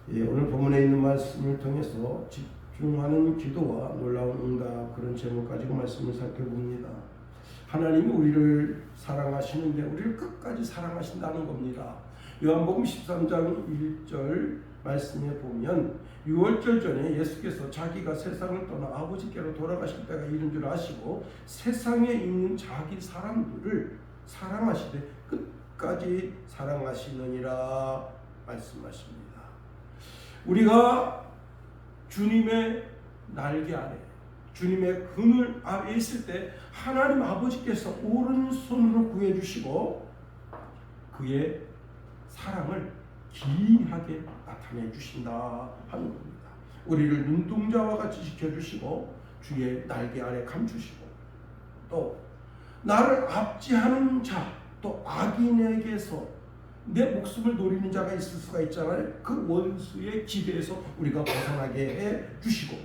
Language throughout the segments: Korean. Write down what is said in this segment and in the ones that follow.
오늘 본문에 있는 말씀을 통해서 집중하는 기도와 놀라운 응답, 그런 제목 가지고 말씀을 살펴봅니다. 하나님이 우리를 사랑하시는데 우리를 끝까지 사랑하신다는 겁니다. 요한복음 13장 1절 말씀에 보면 6월절 전에 예수께서 자기가 세상을 떠나 아버지께로 돌아가실 때가 이른 줄 아시고 세상에 있는 자기 사람들을 사랑하시되 끝까지 사랑하시느니라 말씀하십니다. 우리가 주님의 날개 아래, 주님의 그늘 아래 있을 때 하나님 아버지께서 오른손으로 구해주시고 그의 사랑을 기이하게 나타내 주신다 하는 겁니다. 우리를 눈동자와 같이 지켜주시고 주의 날개 아래 감추시고 또 나를 압제하는 자, 또 악인에게서 내 목숨을 노리는 자가 있을 수가 있잖아요. 그 원수의 지배에서 우리가 벗어나게 해 주시고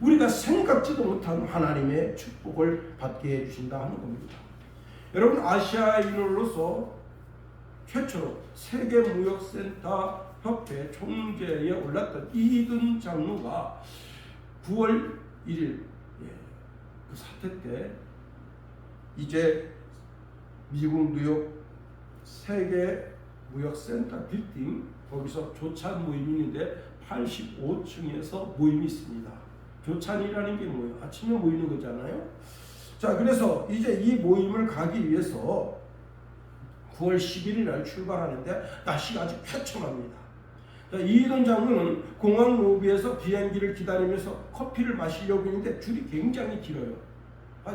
우리가 생각지도 못한 하나님의 축복을 받게 해 주신다 하는 겁니다. 여러분, 아시아인으로서 최초로 세계무역센터 협회 총재에 올랐던 이든 장로가 9월 1일 그 사태 때 이제 미국 뉴욕 세계무역센터 빌딩 거기서 조찬 모임이 있는데 85층에서 모임이 있습니다. 조찬이라는 게 뭐예요? 아침에 모이는 거잖아요. 자, 그래서 이제 이 모임을 가기 위해서 9월 11일 날 출발하는데 날씨가 아주 쾌청합니다. 이희돈 장로는 공항 로비에서 비행기를 기다리면서 커피를 마시려고 했는데 줄이 굉장히 길어요.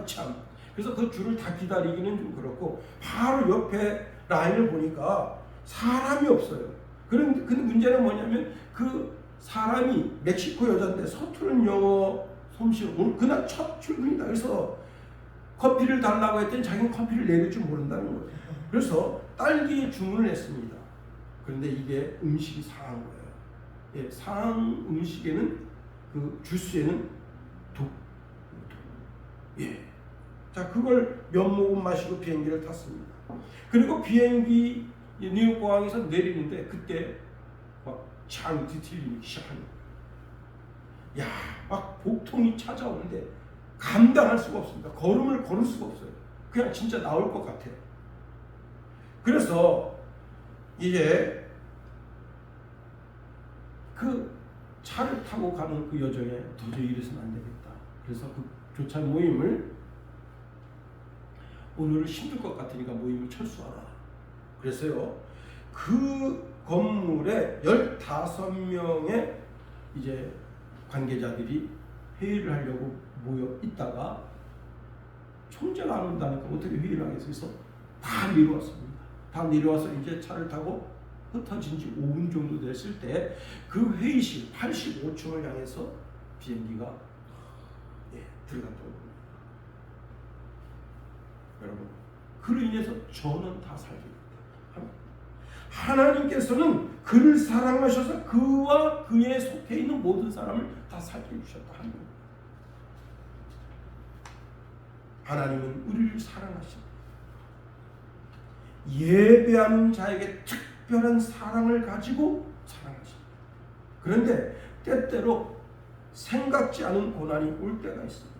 참. 그래서 그 줄을 다 기다리기는 좀 그렇고 바로 옆에 라인을 보니까 사람이 없어요. 근데 문제는 뭐냐면 그 사람이 멕시코 여자인데 서투른 영어 솜씨로 오늘 그날 첫 출근이다. 그래서 커피를 달라고 했더니 자기는 커피를 내릴 줄 모른다는 거예요. 그래서 딸기 주문을 했습니다. 그런데 이게 음식이 상한 거예요. 예, 상한 음식에는 그 주스에는 독. 예. 자, 그걸 몇 모금 마시고 비행기를 탔습니다. 그리고 비행기 뉴욕 공항에서 내리는데 그때 막 창이 뒤틀리기 시작합니다. 야, 막 복통이 찾아오는데 감당할 수가 없습니다. 걸음을 걸을 수가 없어요. 그냥 진짜 나올 것 같아요. 그래서 이제 그 차를 타고 가는 그 여정에 도저히 이래서는 안 되겠다. 그래서 그 조찬 모임을 오늘은 힘들 것 같으니까 모임을 철수하라. 그래서요, 그 건물에 15명의 이제 관계자들이 회의를 하려고 모여 있다가 총재가 안 온다니까 어떻게 회의를 하겠어요? 그래서 다 내려왔습니다. 다 내려와서 이제 차를 타고 흩어진 지 5분 정도 됐을 때 그 회의실 85층을 향해서 비행기가 들어갔다고 합니다. 여러분, 그로 인해서 저는 다 살게 됐다. 하나님께서는 그를 사랑하셔서 그와 그에 속해 있는 모든 사람을 다 살게 해주셨다 하는 겁니다. 하나님은 우리를 사랑하십니다. 예배하는 자에게 특별한 사랑을 가지고 사랑하십니다. 그런데 때때로 생각지 않은 고난이 올 때가 있습니다.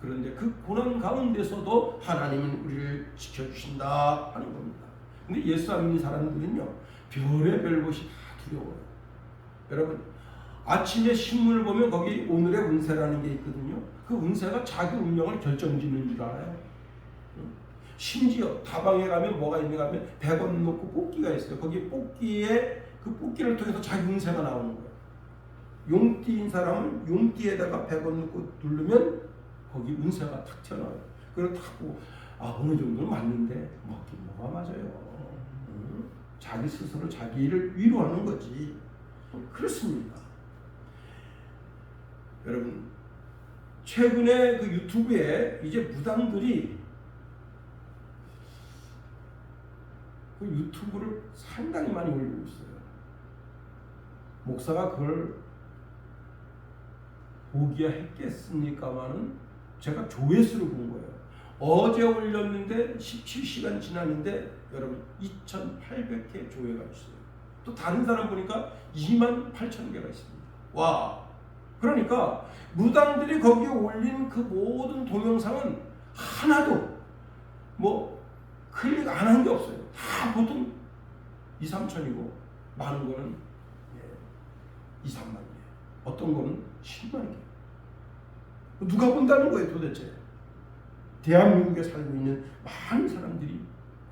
그런데 그 고난 가운데서도 하나님은 우리를 지켜주신다 하는 겁니다. 근데 예수 안 믿는 사람들은요, 별의별 것이 다 두려워요. 여러분, 아침에 신문을 보면 거기 오늘의 운세라는 게 있거든요. 그 운세가 자기 운명을 결정짓는 줄 알아요. 심지어 다방에 가면 뭐가 있는가 하면 100원 놓고 뽑기가 있어요. 거기 뽑기에 그 뽑기를 통해서 자기 운세가 나오는 거예요. 용띠인 사람은 용띠에다가 100원 놓고 누르면 거기 운세가 탁 튀어나와요. 그걸 탁 보고 어느 정도는 맞는데 먹긴 뭐가 맞아요. 자기 스스로 자기를 위로하는 거지. 그렇습니다. 여러분, 최근에 그 유튜브에 이제 무당들이 그 유튜브를 상당히 많이 올리고 있어요. 목사가 그걸 보기야 했겠습니까마는 제가 조회수를 본 거예요. 어제 올렸는데 17시간 지났는데 여러분 2,800회 조회가 있어요. 또 다른 사람 보니까 28,000개가 있습니다. 와, 그러니까 무당들이 거기에 올린 그 모든 동영상은 하나도 뭐 클릭 안 한 게 없어요. 다 보통 2, 3천이고 많은 거는 2, 3만 개, 어떤 거는 10만 개. 누가 본다는 거예요 도대체? 대한민국에 살고 있는 많은 사람들이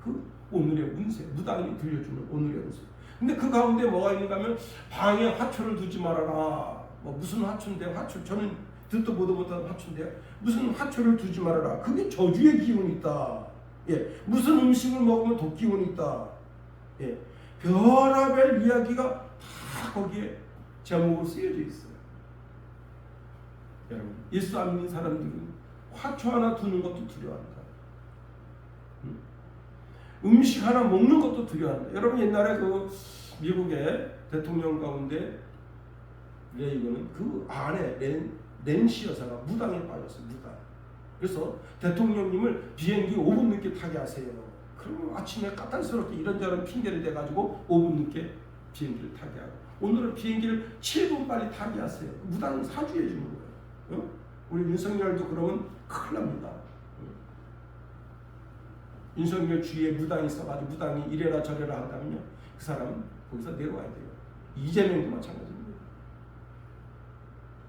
그 오늘의 운세, 무당이 들려주는 오늘의 운세. 근데 그 가운데 뭐가 있는가 하면 방에 화초를 두지 말아라. 뭐 무슨 화초인데, 화초, 저는 듣도 보도 못한 화초인데 무슨 화초를 두지 말아라. 그게 저주의 기운이 있다. 예, 무슨 음식을 먹으면 독 기운이 있다. 예, 별의별 이야기가 다 거기에 제목으로 쓰여져 있어요. 여러분, 예수 안 믿는 사람들은 화초 하나 두는 것도 두려워한다. 음식 하나 먹는 것도 두려워한다. 여러분, 옛날에 그 미국의 대통령 가운데 레이건은 그 안에 낸시 여사가 무당에 빠졌어요. 무당. 그래서 대통령님을 비행기 5분 늦게 타게 하세요. 그러면 아침에 까탈스럽게 이런저런 핑계를 대가지고 5분 늦게 비행기를 타게 하고, 오늘은 비행기를 7분 빨리 타게 하세요. 무당은 사주해 주는 거예요. 어? 우리 윤석열도 그러면 큰일 납니다. 윤석열 주위에 무당이 있어가지고 무당이 이래라 저래라 한다면요, 그 사람은 거기서 내려와야 돼요. 이재명도 마찬가지입니다.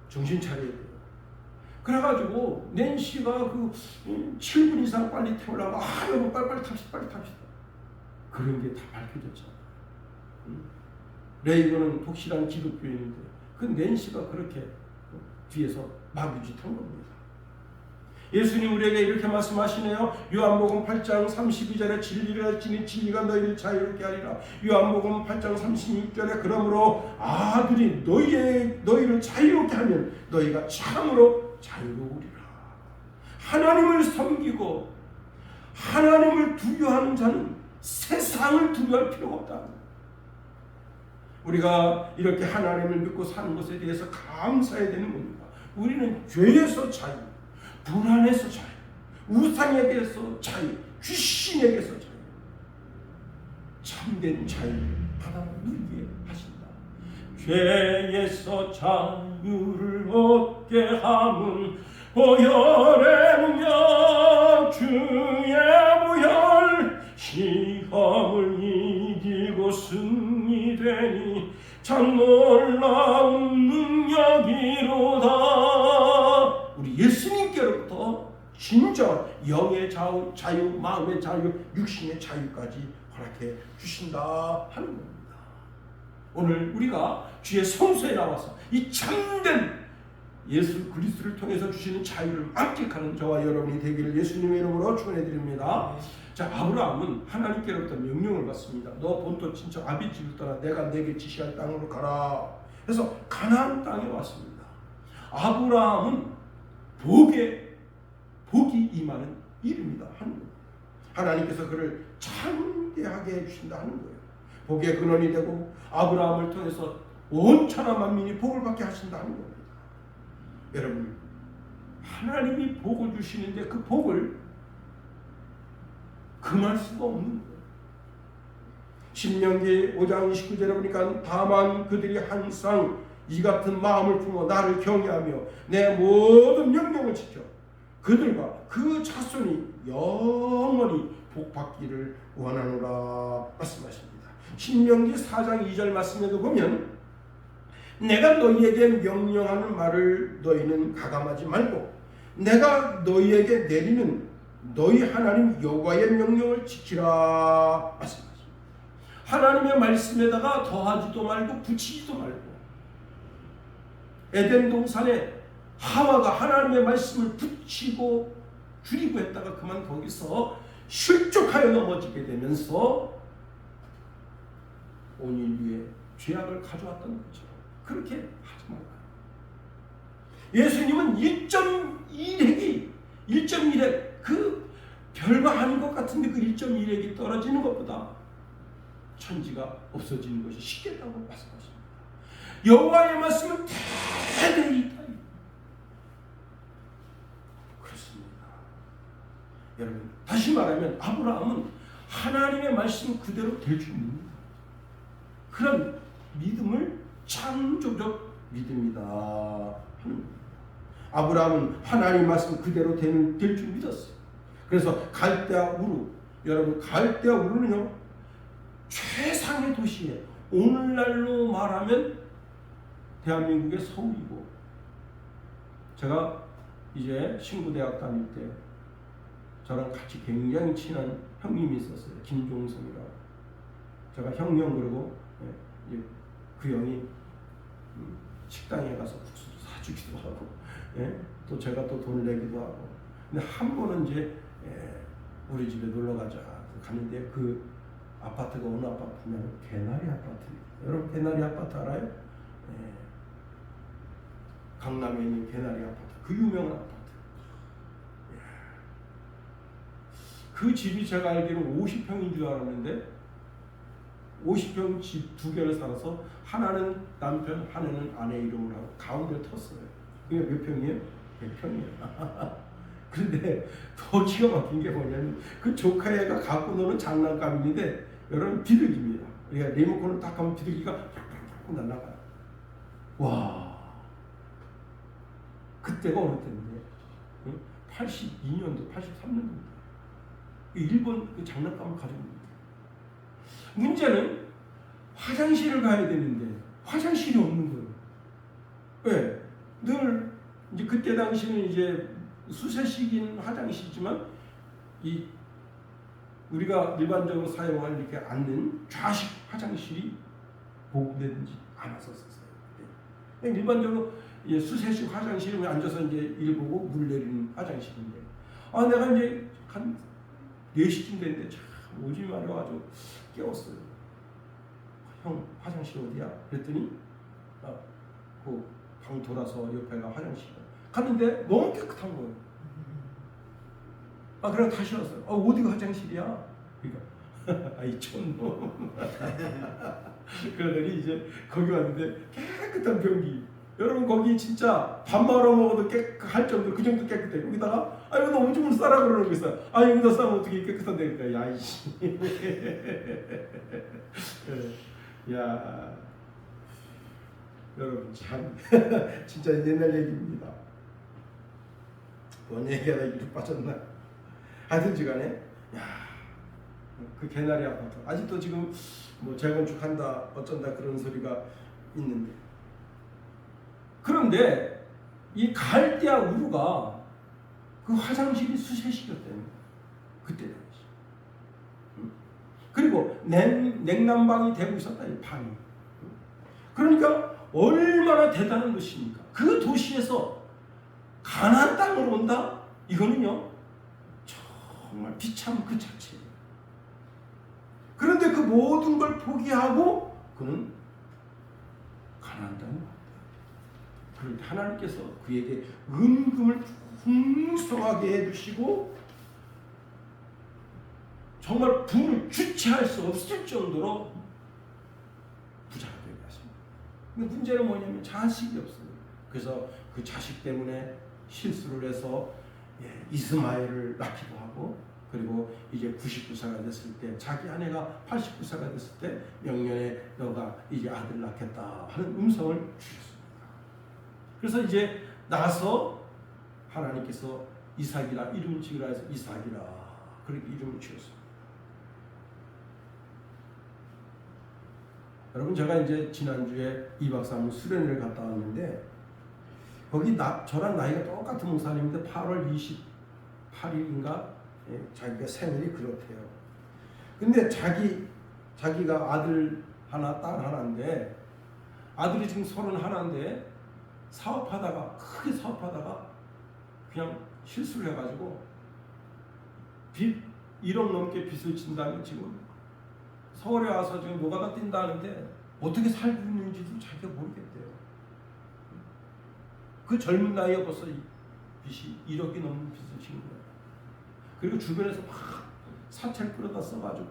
정신 차려야 돼요. 그래가지고 낸시가 그 7분 이상 빨리 태우려고, 여러분 빨리 탑시다. 그런 게 다 밝혀졌죠. 레이건은 독실한 기독교인인데 그 낸시가 그렇게 뒤에서 마귀짓한 겁니다. 예수님 우리에게 이렇게 말씀하시네요. 요한복음 8장 32절에 진리를 알지니 진리가 너희를 자유롭게 하리라. 요한복음 8장 36절에 그러므로 아들이 너희를 자유롭게 하면 너희가 참으로 자유로우리라. 하나님을 섬기고 하나님을 두려워하는 자는 세상을 두려워할 필요가 없다. 우리가 이렇게 하나님을 믿고 사는 것에 대해서 감사해야 되는 겁니다. 우리는 죄에서 자유, 불안에서 자유, 우상에게서 자유, 귀신에게서 자유, 참된 자유를 받아 누리게 하신다. 죄에서 자유를 얻게 함은 보혈의 능력, 주의 보혈, 시험을 이기고 승리되니 참 놀라운 능력이로다. 우리 예수님께로부터 진짜 영의 자유, 마음의 자유, 육신의 자유까지 허락해 주신다 하는 겁니다. 오늘 우리가 주의 성소에 나와서 이 참된 예수 그리스도를 통해서 주시는 자유를 만끽하는 저와 여러분이 되기를 예수님의 이름으로 축원해 드립니다. 자, 아브라함은 하나님께로부터 명령을 받습니다. 너 본토 친척 아비집을 떠나 내가 내게 지시할 땅으로 가라. 그래서 가나안 땅에 왔습니다. 아브라함은 복이 임하는 일입니다. 하는 거예요. 하나님께서 그를 창대하게 해주신다 하는 거예요. 복의 근원이 되고 아브라함을 통해서 온 천하 만민이 복을 받게 하신다 하는 겁니다. 여러분, 하나님이 복을 주시는데 그 복을 금할 수가 없는 거예요. 신명기 5장 29절에 보니까 다만 그들이 항상 이 같은 마음을 품어 나를 경외하며 내 모든 명령을 지켜 그들과 그 자손이 영원히 복받기를 원하노라 말씀하십니다. 신명기 4장 2절 말씀에도 보면 내가 너희에게 명령하는 말을 너희는 가감하지 말고 내가 너희에게 내리는 너희 하나님 여호와의 명령을 지키라 말씀하십니다. 하나님의 말씀에다가 더하지도 말고 붙이지도 말고, 에덴 동산에 하와가 하나님의 말씀을 붙이고 줄이고 했다가 그만 거기서 실족하여 넘어지게 되면서 온 인류에 죄악을 가져왔던 것처럼 그렇게 하지 말아요. 예수님은 1.1핵 그 별거 아닌 것 같은데 그 1.1핵이 떨어지는 것보다 천지가 없어지는 것이 쉽겠다고 말씀하십니다. 여호와의 말씀은 대대히 있다. 그렇습니다. 여러분, 다시 말하면 아브라함은 하나님의 말씀 그대로 될 줄 믿는 거예요. 그런 믿음을 창조적 믿음이다 하는 거예요. 아브라함은 하나님 말씀 그대로 될 줄 믿었어요. 그래서 갈대아 우르, 여러분 갈대아 우르는요 최상의 도시예요. 오늘날로 말하면 대한민국의 서울이고, 제가 이제 신구대학 다닐 때 저랑 같이 굉장히 친한 형님이 있었어요. 김종성이라고. 제가 형님 그러고 이제 그 형이 식당에 가서 국수도 사주기도 하고, 또 제가 또 돈을 내기도 하고. 근데 한 번은 이제 우리 집에 놀러 가자 가는데 그 아파트가 어느 아파트냐면 개나리 아파트예요. 여러분 개나리 아파트 알아요? 강남에 있는 개나리 아파트, 그 유명한 아파트. 그 집이 제가 알기로는 50평인 줄 알았는데 50평 집 두 개를 살아서 하나는 남편, 하나는 아내 이름으로 하고 가운데를 텄어요. 그게 몇 평이에요? 100평이에요. 그런데 더 기가 막힌 게 뭐냐면 그 조카애가 갖고 노는 장난감인데 여러분 비둘기입니다. 그러니까 리모컨을 딱 하면 비둘기가 팍팍팍 날아가요. 와, 그때가 어느 때인데 82년도, 83년도입니다. 일본 그 장난감을 가지고 있는 거예요. 문제는 화장실을 가야 되는데 화장실이 없는 거예요. 왜? 늘 이제 그때 당시는 이제 수세식인 화장실이지만 이 우리가 일반적으로 사용할 이렇게 앉는 좌식 화장실이 보급되든지 않았었어요. 일반적으로 수세식 화장실에 앉아서 이제 일 보고 물 내리는 화장실인데, 내가 이제 한 4시쯤 됐는데 참 오줌이 마려가지고 깨웠어요. 형 화장실 어디야? 그랬더니 그 방 돌아서 옆에가 화장실이야. 갔는데 너무 깨끗한 거예요. 그래 다시 왔어요. 어디가 화장실이야? 그러니까 아이 촌놈. 그러더니 이제 거기 왔는데 깨끗한 변기. 여러분 거기 진짜 밥 말아 먹어도 깨끗할 정도, 그 정도 깨끗해. 거기다가 여기다 오줌을 싸라 그러는 거 있어요. 여기다 싸면 어떻게 깨끗한데? 그러니까 야이씨. 야, 여러분 참 진짜 옛날 얘기입니다. 뭔 얘기하다 이렇게 빠졌나? 하여튼지간에 그 개나리 아파트 아직도 지금 뭐 재건축한다 어쩐다 그런 소리가 있는데, 그런데 이 갈대아 우르가 그 화장실이 수세식이었대요. 그때 당시. 그리고 냉난방이 되고 있었다, 이 방이. 그러니까 얼마나 대단한 도시입니까? 그 도시에서 가나안 땅으로 온다? 이거는요 정말 비참 그 자체예요. 그런데 그 모든 걸 포기하고 그는 가나안 땅으로 왔다. 그런데 하나님께서 그에게 은금을 풍성하게 해주시고 정말 부를 주체할 수 없을 정도로 부자가 되게 하십니다. 근데 문제는 뭐냐면 자식이 없어요. 그래서 그 자식 때문에 실수를 해서 이스마엘을 낳기도 하고, 그리고 이제 99세가 됐을 때 자기 아내가 89세가 됐을 때 명년에 너가 이제 아들 낳겠다 하는 음성을 주셨습니다. 그래서 이제 나서 하나님께서 이삭이라 이름 지으라 해서 이삭이라 그렇게 이름을 지었습니다. 여러분 제가 이제 지난주에 2박 3일 수련회를 갔다 왔는데 거기 저랑 나이가 똑같은 목사님인데 8월 28일인가 자기가 생일이 그렇대요. 근데 자기가 아들 하나 딸 하나인데 아들이 지금 31인데 크게 사업하다가 그냥 실수를 해가지고 빚 1억 넘게 빚을 진 다음에 지금 서울에 와서 지금 노가다 뛴다는데 어떻게 살고 있는지도 자기가 모르겠대요. 그 젊은 나이에 벌써 빚이 1억이 넘는 빚을 진 거예요. 그리고 주변에서 막 사채를 끌어다 써가지고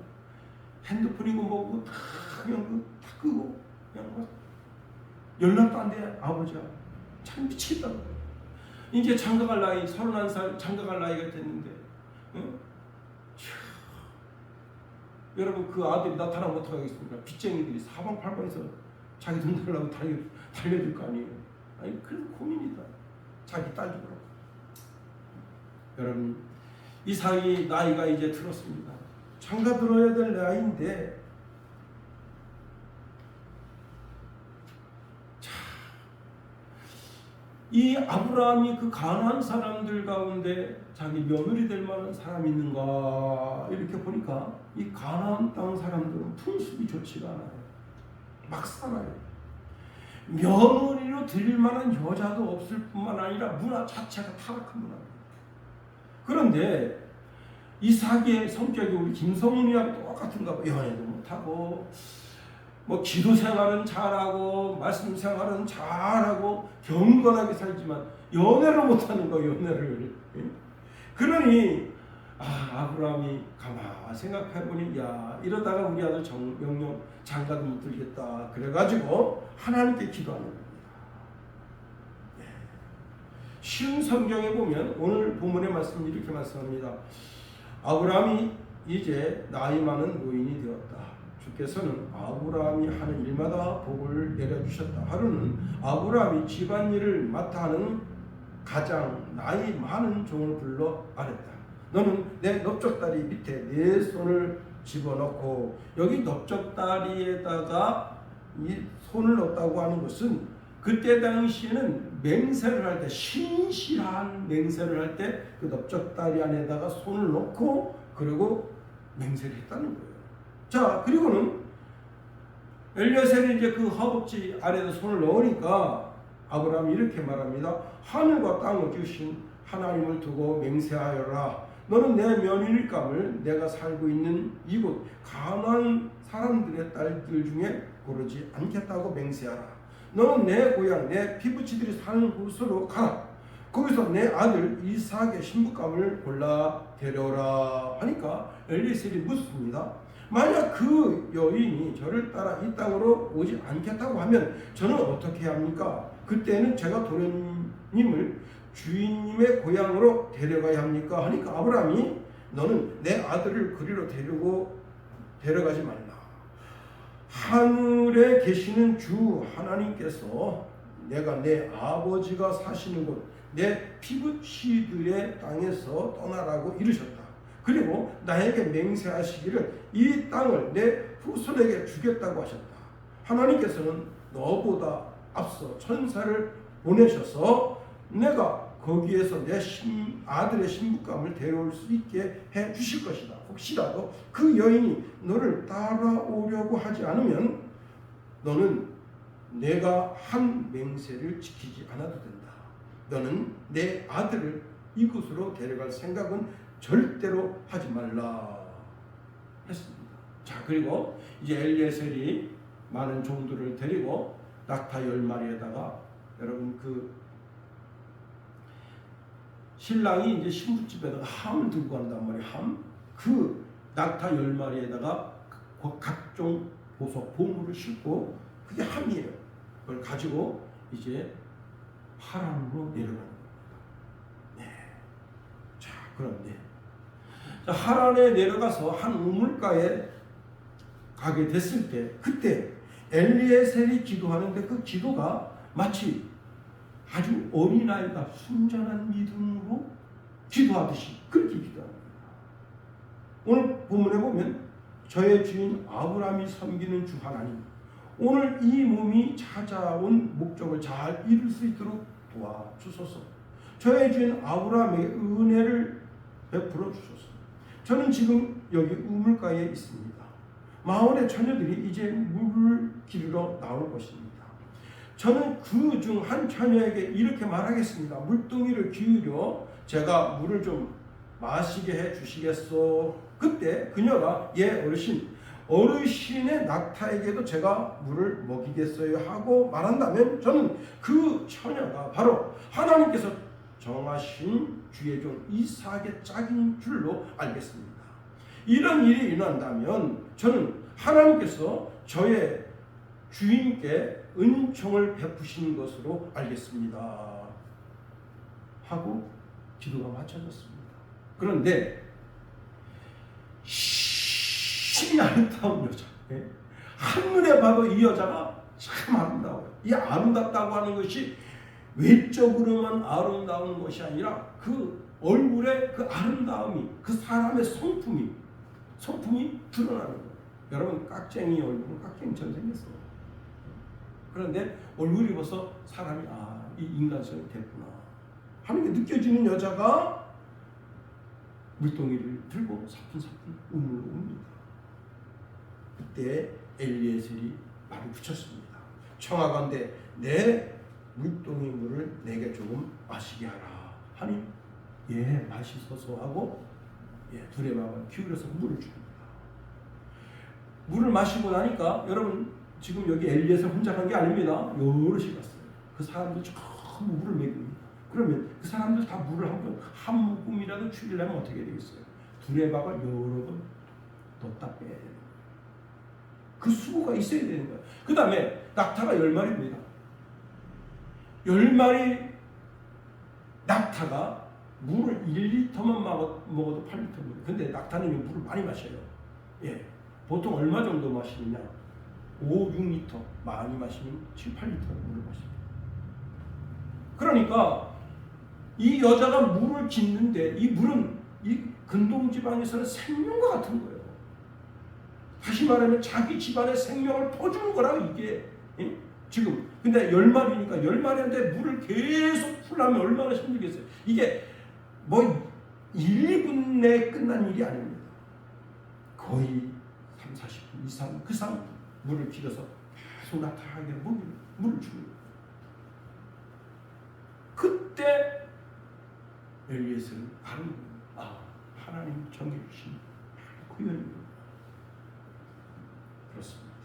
핸드폰이고 뭐고 다 그냥 다 끄고 그냥 막 연락도 안 돼. 아버지가 참 미치겠다는 거예요. 이제 장가갈 나이 31살 장가갈 나이가 됐는데 여러분 그 아들이 나타나면 어떡하겠습니까? 빚쟁이들이 사방팔방에서 자기 돈 달라고 달려들 거 아니에요. 아니 그래서 고민이다. 자기 딸도 그렇고. 여러분 이삭이 나이가 이제 들었습니다. 장가 들어야 될 나이인데 이 아브라함이 그 가나안 사람들 가운데 자기 며느리 될 만한 사람이 있는가 이렇게 보니까 이 가나안 땅 사람들은 풍습이 좋지가 않아요. 막 살아요. 며느리로 드릴 만한 여자도 없을 뿐만 아니라 문화 자체가 타락한 문화입니다. 그런데 이삭의 성격이 우리 김성훈이랑 똑같은가 봐요. 연애도 못하고 뭐 기도 생활은 잘하고 말씀 생활은 잘하고 경건하게 살지만 연애를 못하는 거예요. 연애를. 그러니 아브라함이 가만 생각해보니 야 이러다가 우리 아들 명령 장가도 못 들겠다. 그래가지고 하나님께 기도하는 겁니다. 쉬운 성경에 보면 오늘 본문의 말씀이 이렇게 말씀합니다. 아브라함이 이제 나이 많은 노인이 되었다. 주께서는 아브라함이 하는 일마다 복을 내려주셨다. 하루는 아브라함이 집안일을 맡아 하는 가장 나이 많은 종을 불러 말했다. 너는 내 넓적다리 밑에 내 손을 집어넣고 여기 넓적다리에다가 이 손을 넣었다고 하는 것은 그때 당시에는 맹세를 할 때 신실한 맹세를 할 때 그 넓적다리 안에다가 손을 넣고 그리고 맹세를 했다는 거예요. 자 그리고는 엘리에셀이 이제 그 허벅지 아래에 손을 넣으니까 아브라함이 이렇게 말합니다. 하늘과 땅을 지으신 하나님을 두고 맹세하여라. 너는 내 며느리감을 내가 살고 있는 이곳 가나안 사람들의 딸들 중에 고르지 않겠다고 맹세하라. 너는 내 고향 내 피부치들이 사는 곳으로 가라. 거기서 내 아들 이삭의 신부감을 골라 데려오라 하니까 엘리에셀이 묻습니다. 만약 그 여인이 저를 따라 이 땅으로 오지 않겠다고 하면 저는 어떻게 해야 합니까? 그때는 제가 도련님을 주인님의 고향으로 데려가야 합니까? 하니까 아브라함이 너는 내 아들을 그리로 데려가지 말라. 하늘에 계시는 주 하나님께서 내가 내 아버지가 사시는 곳 내 피부치들의 땅에서 떠나라고 이르셨다. 그리고 나에게 맹세하시기를 이 땅을 내 후손에게 주겠다고 하셨다. 하나님께서는 너보다 앞서 천사를 보내셔서 내가 거기에서 내 아들의 신부감을 데려올 수 있게 해 주실 것이다. 혹시라도 그 여인이 너를 따라오려고 하지 않으면 너는 내가 한 맹세를 지키지 않아도 된다. 너는 내 아들을 이곳으로 데려갈 생각은 절대로 하지 말라 했습니다. 자 그리고 이제 엘리에셀이 많은 종들을 데리고 낙타 10마리에다가 여러분 그 신랑이 이제 신부집에다가 함을 들고 간단 말이에요. 함. 그 낙타 10마리에다가 각종 보석, 보물을 싣고 그게 함이에요. 그걸 가지고 이제 하란으로 내려가는 겁니다. 네. 자, 그런데 하란에 내려가서 한 우물가에 가게 됐을 때 그때 엘리에셀이 기도하는데 그 기도가 마치 아주 어린아이가 순전한 믿음으로 기도하듯이 그렇게 기도합니다. 오늘 본문에 보면 저의 주인 아브라함이 섬기는 주 하나님 오늘 이 몸이 찾아온 목적을 잘 이룰 수 있도록 도와주소서. 저의 주인 아브라함에게 은혜를 베풀어 주소서. 저는 지금 여기 우물가에 있습니다. 마을의 처녀들이 이제 물을 기르러 나올 것입니다. 저는 그 중 한 처녀에게 이렇게 말하겠습니다. 물동이를 기울여 제가 물을 좀 마시게 해 주시겠소? 그때 그녀가 예 어르신의 낙타에게도 제가 물을 먹이겠어요 하고 말한다면 저는 그 처녀가 바로 하나님께서 정하신 주의 종 이삭의 짝인 줄로 알겠습니다. 이런 일이 일어난다면 저는 하나님께서 저의 주인께 은총을 베푸시는 것으로 알겠습니다 하고 기도가 마쳐졌습니다. 그런데 무엇이 아름다운 여자? 예? 한눈에 봐도 이 여자가 참 아름다워요. 이 아름답다고 하는 것이 외적으로만 아름다운 것이 아니라 그 얼굴의 그 아름다움이, 그 사람의 성품이 드러나는 거예요. 여러분, 깍쟁이 얼굴은 깍쟁이처럼 생겼어요. 그런데 얼굴이 벌써 사람이 이 인간성이 됐구나 하는 게 느껴지는 여자가 물동이를 들고 사뿐사뿐 우물로 옵니다. 그때 엘리에셀이 말을 붙였습니다. 청하건대 내 물동이 물을 내게 조금 마시게 하라 하니 예 마시소서 하고 두레박을 기울여서 물을 줍니다. 물을 마시고 나니까 여러분 지금 여기 엘리에셀 혼자 간 게 아닙니다. 여럿이 갔어요. 그 사람들 전부 물을 먹입니다. 그러면 그 사람들 다 물을 한 모금이라도 줄이려면 어떻게 되겠어요? 두레박을 여러 번 넣다 빼야 돼요. 그 수고가 있어야 되는 거예요. 그 다음에 낙타가 10마리입니다. 10마리 낙타가 물을 1리터만 먹어도 8리터입니다. 근데 낙타는 물을 많이 마셔요. 예, 보통 얼마 정도 마시느냐? 5, 6리터, 많이 마시면 7, 8리터 물을 마십니다. 그러니까 이 여자가 물을 짓는데 이 물은 이 근동지방에서는 생명과 같은 거예요. 다시 말하면 자기 집안의 생명을 퍼주는 거라 이게. 예? 지금 근데 10마리니까 10마리한테 물을 계속 풀려면 얼마나 힘들겠어요. 이게 뭐 1, 2분 내에 끝난 일이 아닙니다. 거의 3, 40분 이상 그 이상 물을 길어서 계속 나타나게 물을 줍니다. 그때 엘리에셀은 바로 하나님 정해주신 구현입니다. 그렇습니다.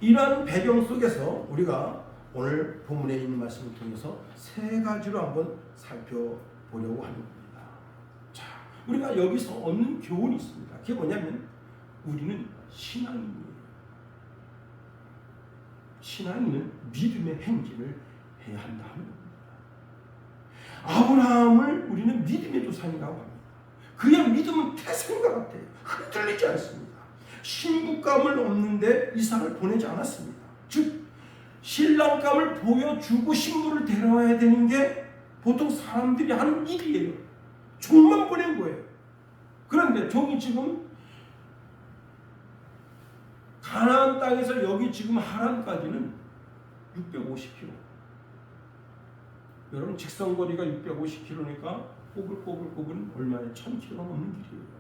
이러한 배경 속에서 우리가 오늘 본문에 있는 말씀을 통해서 세 가지로 한번 살펴보려고 하는 겁니다. 자, 우리가 여기서 얻는 교훈이 있습니다. 그게 뭐냐면 우리는 신앙인이에요. 신앙인은 믿음의 행진을 해야 한다 하는 겁니다. 아브라함을 우리는 믿음의 조상이라고 합니다. 그의 믿음은 태생과 같아요. 흔들리지 않습니다. 신부감을 없는데 이삭을 보내지 않았습니다. 즉 신랑감을 보여주고 신부를 데려와야 되는 게 보통 사람들이 하는 일이에요. 종만 보낸 거예요. 그런데 종이 지금 가나안 땅에서 여기 지금 하란까지는 650km. 여러분 직선거리가 650km니까 꼬불꼬불꼬불은 얼마에 1000km 넘는 길이에요.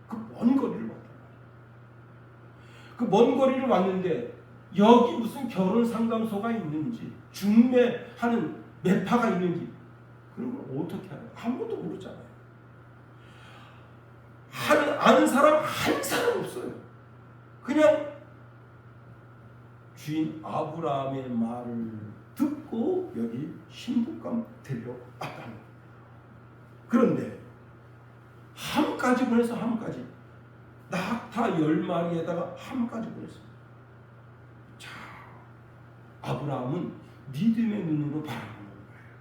그 먼 거리를 왔다. 그 먼 거리를 왔는데 여기 무슨 결혼 상담소가 있는지 중매하는 매파가 있는지 그런 걸 어떻게 알아요? 아무것도 모르잖아요. 아는 사람 한 사람 없어요. 그냥 주인 아브라함의 말을 듣고 여기 신부감 데려왔다는 겁니다. 그런데 함까지 보내서 함까지 낙타 10마리에다가 함까지 보냈습니다. 자, 아브라함은 믿음의 눈으로 바라보는 거예요.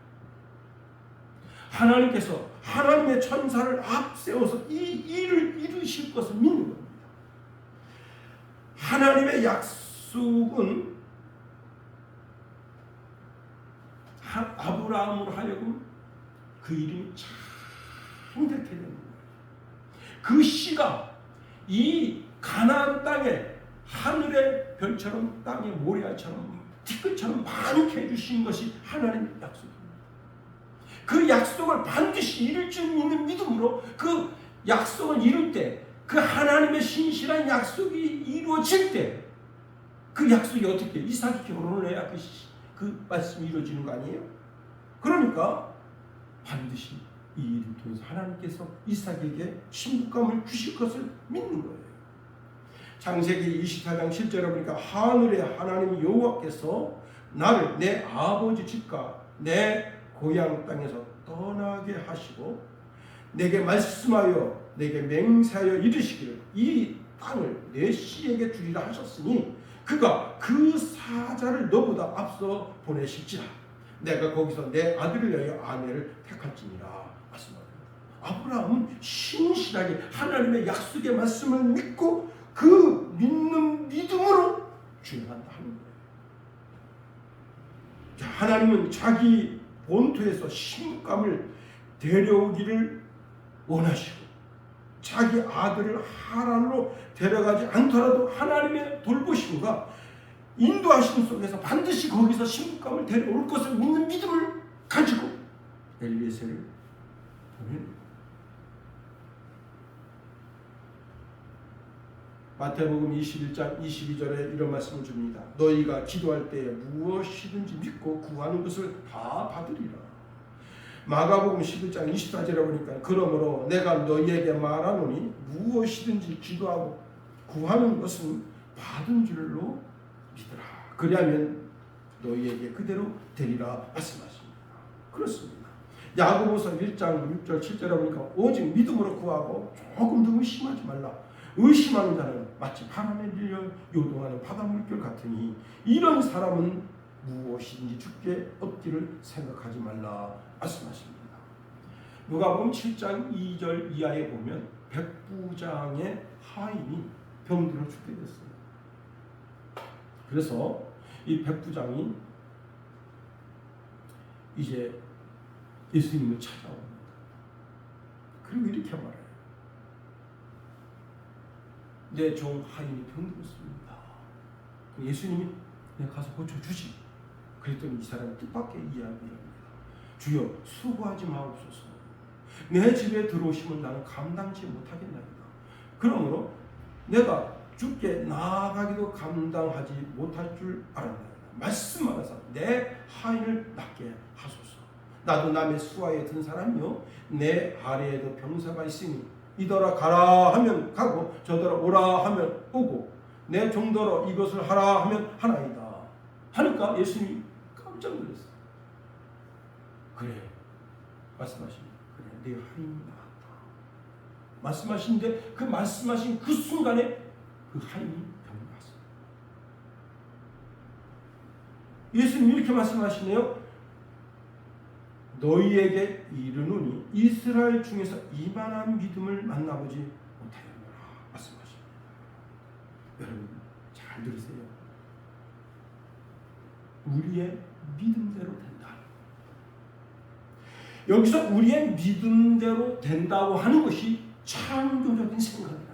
하나님께서 하나님의 천사를 앞세워서 이 일을 이루실 것을 믿는 겁니다. 하나님의 약속은 아브라함으로 하여금 그 이름이 참 되게 되는 거예요. 그 씨가 이 가나안 땅에 하늘의 별처럼 땅의 모래알처럼 티끌처럼 많게 해주신 것이 하나님의 약속입니다. 그 약속을 반드시 이룰 줄 믿는 믿음으로 그 약속을 이룰 때 그 하나님의 신실한 약속이 이루어질 때 그 약속이 어떻게 이삭이 결혼을 해야 그 말씀이 이루어지는 거 아니에요? 그러니까 반드시 이 일을 통해서 하나님께서 이삭에게 신부감을 주실 것을 믿는 거예요. 창세기 24장 7절에 보니까 하늘의 하나님 여호와께서 나를 내 아버지 집과 내 고향 땅에서 떠나게 하시고 내게 말씀하여 내게 맹세하여 이르시기를 이 땅을 내 씨에게 주리라 하셨으니 그가 그 사자를 너보다 앞서 보내실지라 내가 거기서 내 아들을 위하여 아내를 택할지니라 말씀합니다. 아브라함은 신실하게 하나님의 약속의 말씀을 믿고 그 믿는 믿음으로 주행한다 하는 거예요. 자, 하나님은 자기 본토에서 신감을 데려오기를 원하시고 자기 아들을 하란으로 데려가지 않더라도 하나님의 돌보심과 인도하심 속에서 반드시 거기서 신감을 데려올 것을 믿는 믿음을 가지고 엘리에셀을 보냅니다. 마태복음 21장 22절에 이런 말씀을 줍니다. 너희가 기도할 때에 무엇이든지 믿고 구하는 것을 다 받으리라. 마가복음 11장 24절에 보니까 그러므로 내가 너희에게 말하노니 무엇이든지 기도하고 구하는 것은 받은 줄로 믿으라. 그리하면 너희에게 그대로 되리라 말씀하십니다. 그렇습니다. 야고보서 1장 6절 7절에 보니까 오직 믿음으로 구하고 조금도 의심하지 말라. 의심하는 자는 마치 바람에 밀려 요동하는 바닷물결 같으니 이런 사람은 무엇이든지 주께 얻기를 생각하지 말라 말씀하십니다. 누가복음 7장 2절 이하에 보면 백부장의 하인이 병들어 죽게 됐어요. 그래서 이 백부장이 이제 예수님을 찾아옵니다. 그리고 이렇게 말해요. 내 종 하인이 병들었습니다. 예수님이 내가 가서 고쳐주지. 그랬더니 이 사람이 뜻밖의 이야기합니다. 주여 수고하지 마옵소서. 내 집에 들어오시면 나는 감당치 못하겠나이다. 그러므로 내가 주께 나아가기도 감당하지 못할 줄 알았나이다. 말씀하면서 내 하인을 낫게 하소서. 나도 남의 수하에 든 사람이요 내 아래에도 병사가 있으니 이더러 가라 하면 가고 저더러 오라 하면 오고 내 종더러 이것을 하라 하면 하나이다. 하니까 예수님이 깜짝 놀랐어요. 그래 말씀하십니다. 그래 내 하인이 나았다. 말씀하시는데 그 말씀하신 그 순간에 그 하인이 병이 났어요. 예수님이 이렇게 말씀하시네요. 너희에게 이르노니 이스라엘 중에서 이만한 믿음을 만나보지 못하였노라 말씀하십니다. 여러분 잘 들으세요. 우리의 믿음대로 된다. 여기서 우리의 믿음대로 된다고 하는 것이 창조적인 생각이다.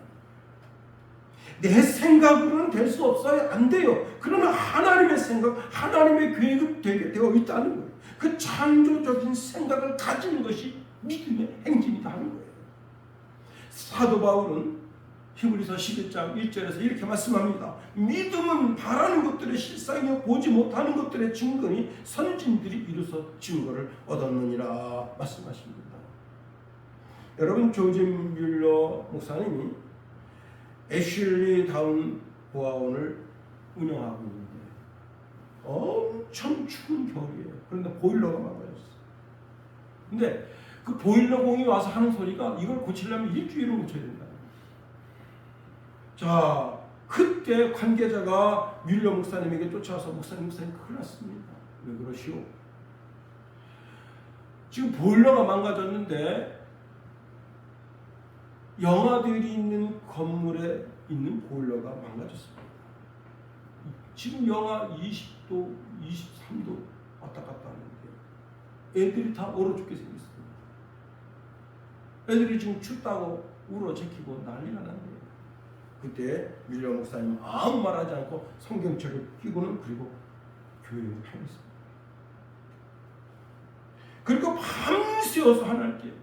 내 생각으로는 될 수 없어요. 안 돼요. 그러나 하나님의 생각, 하나님의 계획이 되게 되어 있다는 거예요. 그 창조적인 생각을 가지는 것이 믿음의 행진이다 하는 거예요. 사도 바울은 히브리서 11장 1절에서 이렇게 말씀합니다. 믿음은 바라는 것들의 실상이요 보지 못하는 것들의 증거니 선진들이 이루서 증거를 얻었느니라 말씀하십니다. 여러분 조지 뮬러 목사님이 애슐리 다운 보아원을 운영하고 있는데 엄청 추운 겨울이에요. 그런데 보일러가 망가졌어요. 근데 그 보일러공이 와서 하는 소리가 이걸 고치려면 일주일을 고쳐야 된다. 자, 그때 관계자가 뮬러 목사님에게 쫓아와서 목사님 큰일 났습니다. 왜 그러시오? 지금 보일러가 망가졌는데 영화들이 있는 건물에 있는 보일러가 망가졌습니다. 지금 영하 20도, 23도 왔다 갔다 하는데 애들이 다 얼어 죽게 생겼습니다. 애들이 지금 춥다고 울어 제끼고 난리가 났네요. 그때 뮬러 목사님 아무 말하지 않고 성경책을 끼고는 그리고 교회를 다녔습니다. 그리고 밤새워서 하나님께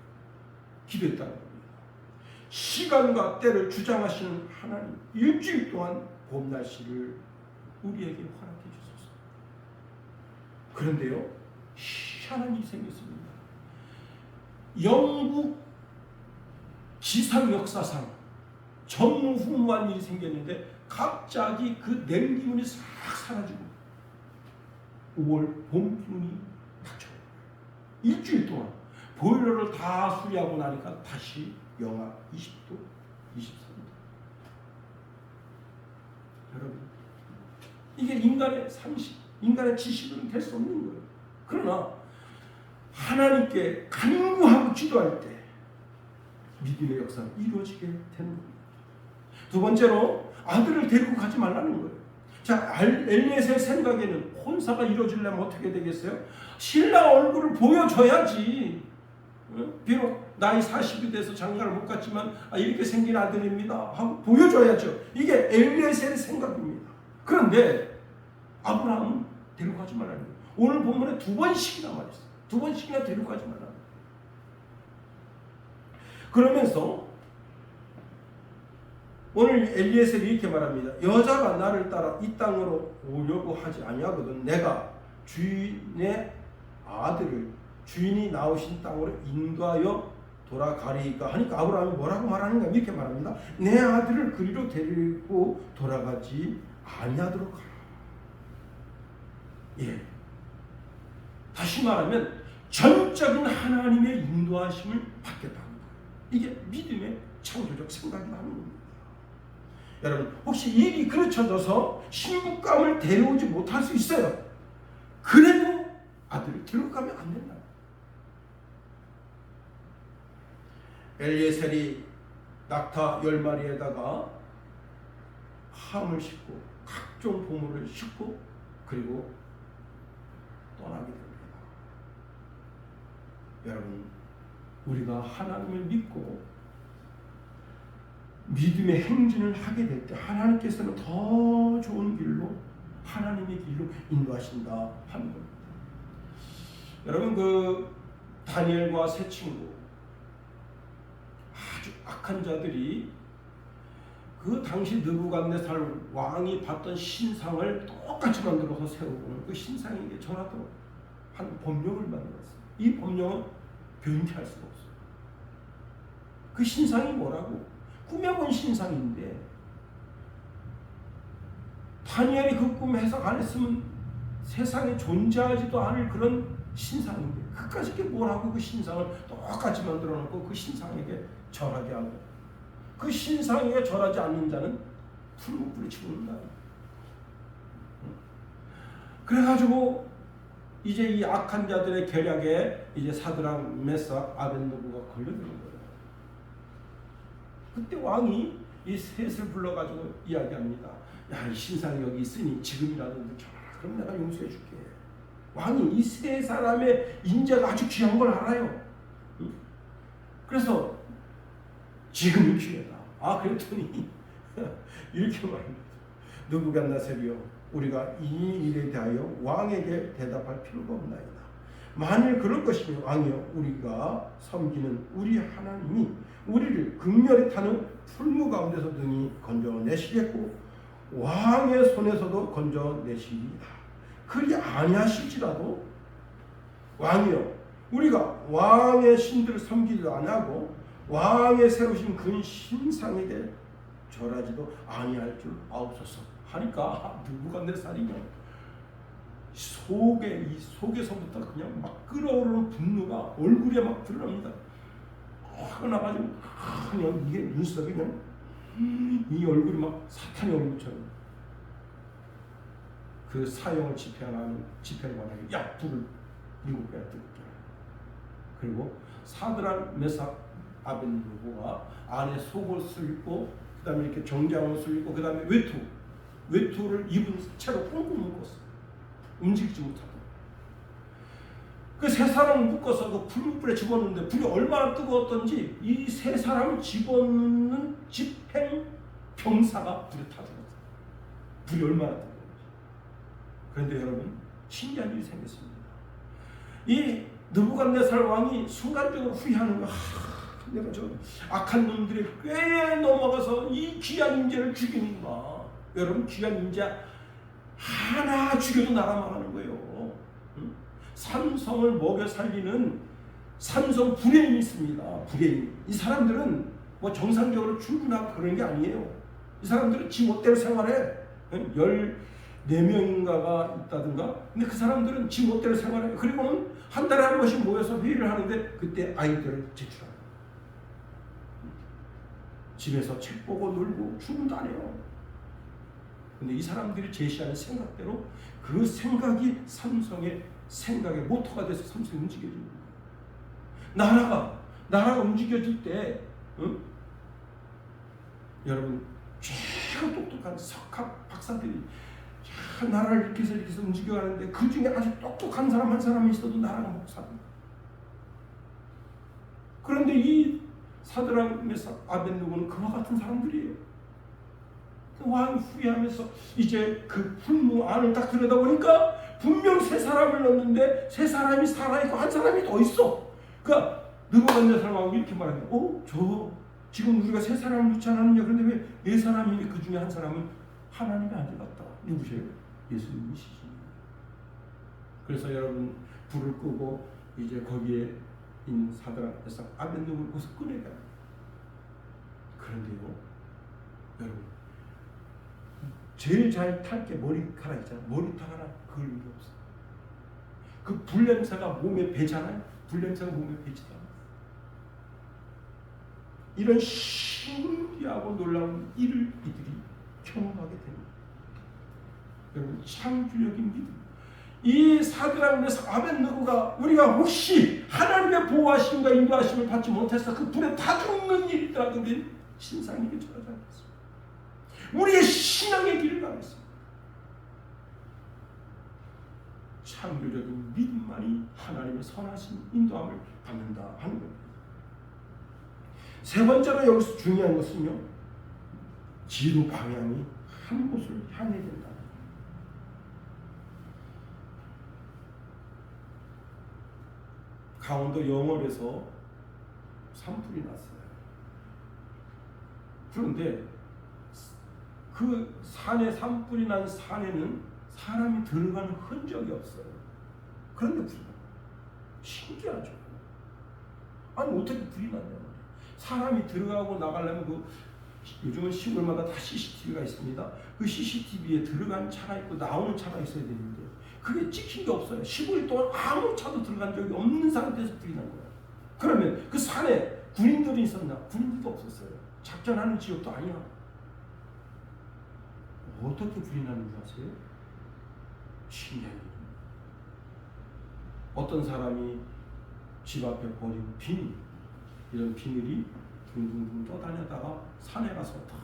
기도했다는 겁니다. 시간과 때를 주장하시는 하나님, 일주일 동안 봄 날씨를 우리에게 허락해 주소서. 그런데요, 희한한 일이 생겼습니다. 영국 기상 역사상 전무후무한 일이 생겼는데 갑자기 그 냉기운이 싹 사라지고 5월 봄 기운이 닥쳐요. 일주일 동안 보일러를 다 수리하고 나니까 다시 영하 20도, 23도. 여러분, 이게 인간의 상식, 인간의 지식으로는 될 수 없는 거예요. 그러나 하나님께 간구하고 기도할 때 믿음의 역사가 이루어지게 되는 겁니다. 두 번째로 아들을 데리고 가지 말라는 거예요. 자, 엘리에셀 생각에는 혼사가 이루어지려면 어떻게 되겠어요? 신랑 얼굴을 보여줘야지. 비록 나이 40이 돼서 장가를 못 갔지만 이렇게 생긴 아들입니다 하고 보여줘야죠. 이게 엘리에셀의 생각입니다. 그런데 아브라함은 데려가지 말라는 거예요. 오늘 본문에 두 번씩이나 말했어요. 두 번씩이나 데려가지 말라는 거예요. 그러면서 오늘 엘리에셀이 이렇게 말합니다. 여자가 나를 따라 이 땅으로 오려고 하지 아니하거든 내가 주인의 아들을 주인이 나오신 땅으로 인도하여 돌아가리이까 하니까 아브라함이 뭐라고 말하는가 이렇게 말합니다. 내 아들을 그리로 데리고 돌아가지 아니하도록 하라. 예. 다시 말하면 전적인 하나님의 인도하심을 받겠다는 거예요. 이게 믿음의 창조적 생각이라는 겁니다. 여러분 혹시 일이 그르쳐져서 신부감을 데려오지 못할 수 있어요. 그래도 아들을 데려가면 안 된다. 엘리에셀이 낙타 10마리에다가 함을 싣고 각종 보물을 싣고 그리고 떠나게 됩니다. 여러분 우리가 하나님을 믿고 믿음의 행진을 하게 될 때 하나님께서는 더 좋은 길로 하나님의 길로 인도하신다 하는 겁니다. 여러분 그 다니엘과 세 친구 아주 악한 자들이 그 당시 느부갓네살 왕이 봤던 신상을 똑같이 만들어서 세우고는 그 신상에게 전하도록 한 법령을 만들었어요. 이 법령은 변개할 수가 없어요. 그 신상이 뭐라고? 꿈에본 신상인데 다니엘이 그 꿈 해석 안 했으면 세상에 존재하지도 않을 그런 신상인데 그까짓 게 뭐라고 그 신상을 똑같이 만들어 놓고 그 신상에게 절하게 하고 그 신상에게 절하지 않는 자는 풀무불에 죽는다. 그래가지고 이제 이 악한 자들의 계략에 이제 사드락, 메삭, 아벳느고가 걸려드는 거예요. 그때 왕이 이 셋을 불러가지고 이야기합니다. 야, 이 신상이 여기 있으니 지금이라도 절하라. 그럼 내가 용서해 줄게. 왕이 이 세 사람의 인재가 아주 귀한 걸 알아요. 그래서 지금이 기회다. 그랬더니 이렇게 말합니다. 느부갓네살이여 우리가 이 일에 대하여 왕에게 대답할 필요가 없나이다. 만일 그럴 것이면 왕이여 우리가 섬기는 우리 하나님이 우리를 극렬히 타는 풀무 가운데서 등이 건져내시겠고 왕의 손에서도 건져내시리이다. 그리 아니하실지라도 왕이여 우리가 왕의 신들을 섬기지도 아니하고 왕의 세우신 그 신상에게 절하지도 아니할 줄 아옵소서 하니까 느부갓네살이 속에서부터 그냥 막 끓어오르는 분노가 얼굴에 막 드러납니다. 화가 나가지고 그냥 이게 눈썹이 그냥 이 얼굴이 막 사탄의 얼굴처럼 그 사형을 집행하는 집행관에게 야 불을 7배가 뜨겁게 그리고 사드락 메삭 아벳느고가 안에 속옷을 입고 그 다음에 이렇게 정장옷을 입고 그 다음에 외투를 입은 채로 꽁꽁 묶었어. 움직이지 못하고 그 세 사람을 묶어서 그 풀무불에 집어넣는데 불이 얼마나 뜨거웠던지 이 세 사람을 집어넣는 집행 병사가 불에 타 죽었어요. 불이 얼마나 뜨거운지. 그런데 여러분 신기한 일이 생겼습니다. 이 느부갓네살 왕이 순간적으로 후회하는 거야. 내가 저 악한 놈들의 꾀에 넘어가서 이 귀한 인재를 죽이는가. 여러분 귀한 인재 하나 죽여도 나라 망하는 거예요. 삼성을 먹여 살리는 삼성 불행이 있습니다. 불행. 이 사람들은 뭐 정상적으로 출근하고 그런 게 아니에요. 이 사람들은 지 멋대로 생활해. 14명인가가 있다든가. 근데 그 사람들은 지 멋대로 생활해요. 그리고는 한 달에 한 번씩 모여서 회의를 하는데 그때 아이디어를 제출합니다. 집에서 책 보고 놀고 출근도 안 해요. 근데 이 사람들이 제시하는 생각대로 그 생각이 삼성의 생각의 모토가 돼서 삼성이 움직여집니다. 나라가 움직여질 때 응? 여러분 최고 똑똑한 석학 박사들이 나라를 이렇게 해서 움직여가는데 그 중에 아주 똑똑한 사람 한 사람이 있어도 나라가 못 삽니다. 그런데 이 사드락 메삭 아벳느고는 그와 같은 사람들이에요. 왕이 후회하면서 이제 그 분무 안을 딱 들여다보니까 분명 세 사람을 넣었는데 세 사람이 살아있고 한 사람이 더 있어. 그러니까 느부갓네살 왕이 이렇게 말합니다. 저 지금 우리가 세 사람을 넣지 않았느냐. 그런데 왜 네 사람인데 그 중에 한 사람은 하나님이 아닌 것 같다. 누구세요? 예수님이시지. 그래서 여러분 불을 끄고 이제 거기에 있는 사드락 메삭 아벳느고를 거기서 꺼내가. 그런데요, 여러분 제일 잘 탈 게 머리카락 있잖아요. 머리카락 하나 그을 일이 없어요. 그 불냄새가 몸에 배잖아요. 불냄새가 몸에 배지도 않아요. 이런 신기하고 놀라운 일을 이들이 경험하게 됩니다. 여러분 창조적인 믿음. 이 사드락 메삭 아벳느고가 우리가 혹시 하나님의 보호하심과 인도하심을 받지 못해서 그 불에 다 죽는 일이라도 우리는 신상에게 절하지 않겠습니다. 우리의 신앙의 길을 가겠습니다. 창조적인 믿음만이 하나님의 선하신 인도함을 받는다 하는 겁니다. 세 번째로 여기서 중요한 것은요, 지도 방향이 한 곳을 향해야 된다. 강원도 영월에서 산불이 났어요. 그런데 그 산에 산불이 난 산에는 사람이 들어가는 흔적이 없어요. 그런데 불이 나요. 신기하죠. 아니 어떻게 불이 났냐 말이에요. 사람이 들어가고 나가려면 요즘은 시골마다 다 CCTV가 있습니다. 그 CCTV에 들어간 차가 있고 나오는 차가 있어야 되는데 그게 찍힌 게 없어요. 15일 동안 아무 차도 들어간 적이 없는 상태에서 불이 난 거예요. 그러면 그 산에 군인들이 있었나? 군인들도 없었어요. 작전하는 지역도 아니야. 어떻게 불이 나는지 아세요? 신기해요. 어떤 사람이 집 앞에 버린 비닐, 이런 비닐이 둥둥둥 떠다니다가 산에 가서 탁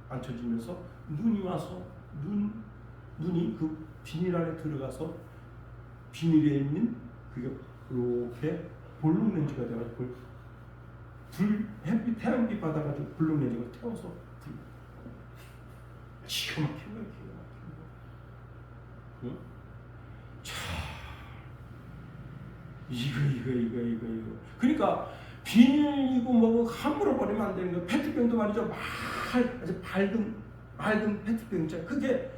앉혀지면서 눈이 와서 눈이 그 비닐 안에 들어가서 비닐에 있는 그게 이렇게 볼록 렌즈가 돼가지고 햇빛 태양빛 받아가지고 볼록 렌즈가 태워서 기가 막힌 거야, 기가 막힌 거. 응? 자, 이거. 그러니까 비닐이고 뭐고 함부로 버리면 안 되는 거. 페트병도 말이죠. 아주 맑은 페트병 있잖아요.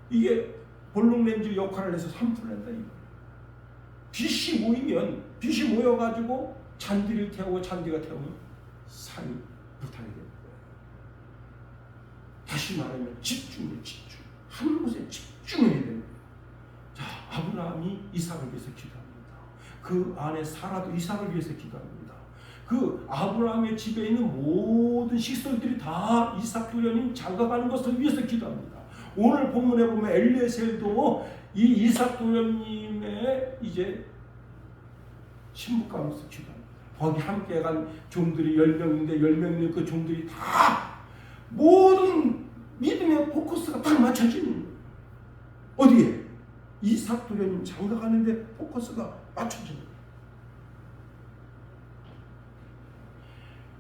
이게 볼록 렌즈 역할을 해서 산불을 낸다 이거. 빛이 모여가지고 잔디를 태우고 잔디가 태우면 산이 불타게 됩니다. 다시 말하면 집중. 한 곳에 집중해야 됩니다. 자, 아브라함이 이삭을 위해서 기도합니다. 그 안에 사라도 이삭을 위해서 기도합니다. 그 아브라함의 집에 있는 모든 식솔들이 다 이삭 도련님 장가가는 것을 위해서 기도합니다. 오늘 본문에 보면 엘리에셀도 이 이삭 도련님의 이제 신부감에서 기도합니다. 거기 함께 간 종들이 10명인데 10명의 그 종들이 다 모든 믿음의 포커스가 딱 맞춰지는 거예요. 어디에? 이삭 도련님 장가가는데 포커스가 맞춰지는 거예요.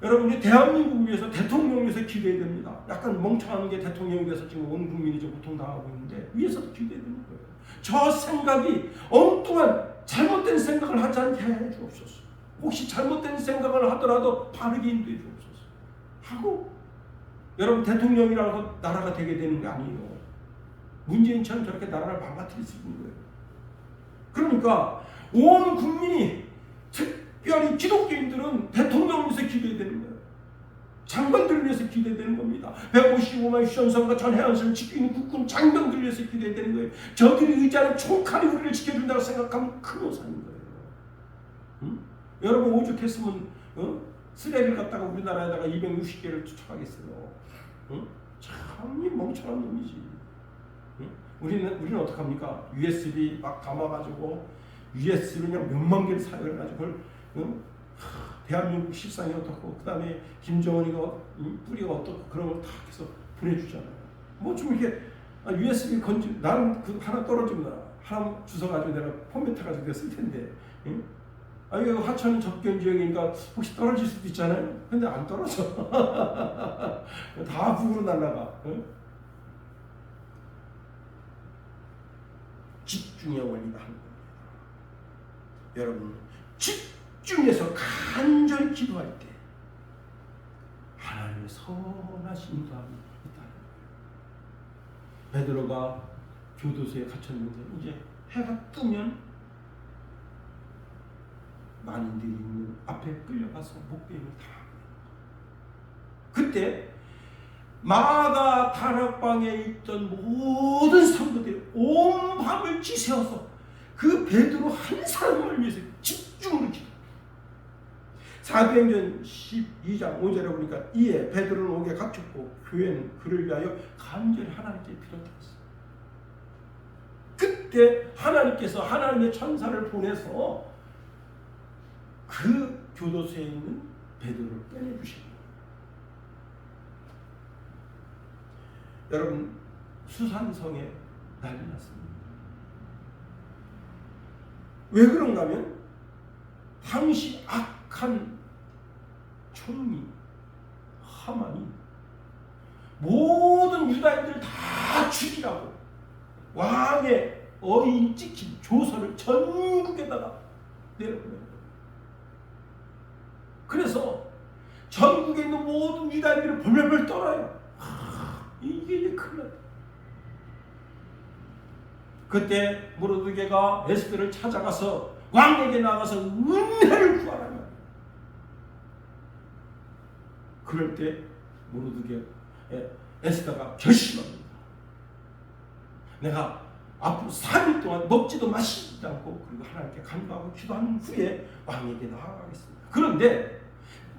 여러분이 대한민국을 위해서 대통령을 위해서 기도해야 됩니다. 약간 멍청한 게 대통령에 대해서 지금 온 국민이 좀 고통당하고 있는데 위해서도 기도해야 되는 거예요. 저 생각이 엉뚱한 잘못된 생각을 하지 않게 해 주옵소서. 혹시 잘못된 생각을 하더라도 바르게 인도해 주옵소서. 하고 여러분 대통령이라고 나라가 되게 되는 게 아니에요. 문재인처럼 저렇게 나라를 망가뜨릴 수 있는 거예요. 그러니까 온 국민이 특별히 기독교인들은 대통령을 위해서 기도해야 되는 거예요. 장관들을 위해서 기도해야 되는 겁니다. 155만 휴전선과 전 해안선을 지키고 있는 국군 장병들을 위해서 기도해야 되는 거예요. 저들이 의지하는 총칼이 우리를 지켜준다고 생각하면 큰 오산인 거예요. 응? 여러분 오죽했으면 쓰레기를 갖다가 우리나라에다가 260개를 투척하겠어요. 응? 참 멍청한 놈이지. 응? 우리는 어떡합니까? USB 막 담아가지고 USB를 그냥 몇만 개를 사용해가지고 그걸 대한민국 실상이 어떻고 그 다음에 김정은이가 뿌리가 어떻고 그런 걸 다 해서 보내주잖아요. 뭐 좀 이렇게 USB 건지 나는 그 하나 떨어지면 하나 주워가지고 내가 포맷해가지고 내가 쓸 텐데. 응? 이거 하천 접견 지역이니까 혹시 떨어질 수도 있잖아요. 근데 안 떨어져. 다 북으로 날아가. 응? 집중의 원리가 하는 겁니다. 여러분, 집중해서 간절히 기도할 때 하나님의 선하신 마음이 있다는 거예요. 베드로가 교도소에 갇혔는데 이제 해가 뜨면 만인들이 있는 앞에 끌려가서 목베임을 당합니다. 그때 마가 다락방에 있던 모든 성도들이 온 밤을 지새워서 그 베드로 한 사람을 위해서 집중으로 기도합니다. 사도행전 12장 5절에 보니까 이에 베드로는 옥에 갇혔고 교회는 그를 위하여 간절히 하나님께 빌었다. 그때 하나님께서 하나님의 천사를 보내서 그 교도소에 있는 베드로를 빼내주십니다. 여러분, 수산성에 난리 났습니다. 왜 그런가 하면 당시 악한 총리 하만이 모든 유다인들 다 죽이라고 왕의 어인 찍힌 조서를 전국에다가 내려보내요. 그래서 전국에 있는 모든 유다인들이 벌벌 떨어요. 이게 이제 큰일 났다. 그때 모르드게가 에스더를 찾아가서 왕에게 나가서 은혜를 구하라는 거예요. 그럴 때 모르드게 에스더가 결심합니다. 내가 앞으로 3일 동안 먹지도 마시지도 않고 그리고 하나님께 간구하고 기도한 후에 왕에게 나아가겠습니다. 그런데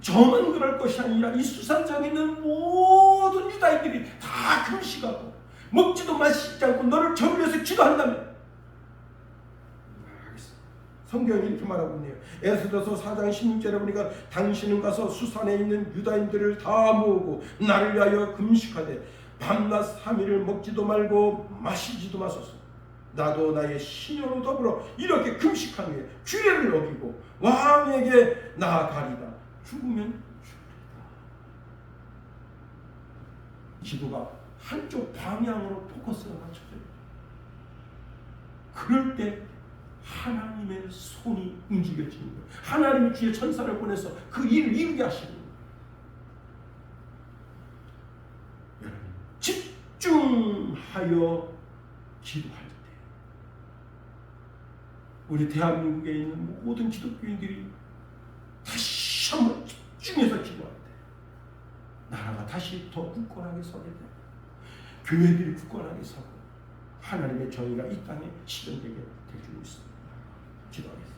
저만 그럴 것이 아니라 이 수산성에 있는 모든 유다인들이 다 금식하고 먹지도 마시지 않고 너를 저를 위해서 기도한다면 성경이 이렇게 말하고 있네요. 에스더서 4장 16절에 보니까 당신은 가서 수산에 있는 유다인들을 다 모으고 나를 위하여 금식하되 밤낮 3일을 먹지도 말고 마시지도 마소서. 나도 나의 시녀로 더불어 이렇게 금식한 후에 규례를 어기고 왕에게 나아가리다. 죽으면 죽으리다. 기도가 한쪽 방향으로 포커스가 맞춰져요. 그럴 때 하나님의 손이 움직여지는 거예요. 하나님이 주의 천사를 보내서 그 일을 이루게 하시는 거예요. 여러분, 집중하여 기도할 때 우리 대한민국에 있는 모든 기독교인들이 다시 한번 집중해서 기도할 때 나라가 다시 더 굳건하게 서게 되고 교회들이 굳건하게 서고 하나님의 정의가 이 땅에 실현되게 될 줄 믿습니다. 기도하겠습니다.